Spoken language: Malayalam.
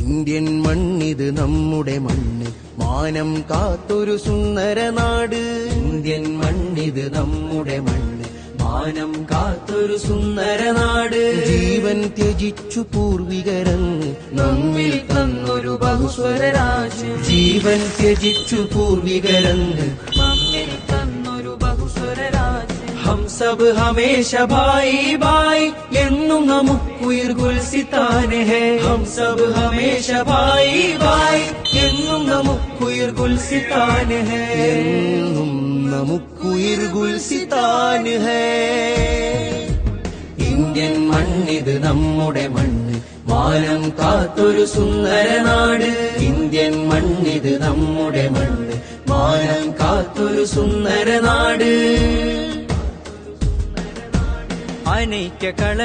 ഇന്ത്യൻ മണ്ണിത് നമ്മുടെ മണ്ണ്, മാനം കാത്തൊരു സുന്ദര നാട്. ഇന്ത്യൻ മണ്ണിത് നമ്മുടെ മണ്ണ്, മാനം കാത്തൊരു സുന്ദര നാട്. ജീവൻ ത്യജിച്ചു പൂർവികരങ്ങ് നമ്മിൽ തന്നൊരു ബഹുസ്വര രാജ്യം. ജീവൻ ത്യജിച്ചു പൂർവികരങ്ങ് നമ്മിൽ തന്നൊരു ബഹുസ്വര രാജ്യം. हम सब हमेशा भाई भाई എന്നും നമുക്കുയിർ ഗുൽസിത്താൻ ഹേ. हम सब हमेशा भाई भाई എന്നും നമുക്കുയിർ ഗുൽസിത്താൻ ഹേ. എന്നും നമുക്കുയിർ ഗുൽസിത്താൻ ഹേ. ഇന്ത്യൻ മണ്ണിത് നമ്മുടെ മണ്ണ്, മാനം കാത്തൊരു സുന്ദര നാട്. ഇന്ത്യൻ മണ്ണിത് നമ്മുടെ മണ്ണ്, മാനം കാത്തൊരു സുന്ദര നാട്. അനൈക്യ കള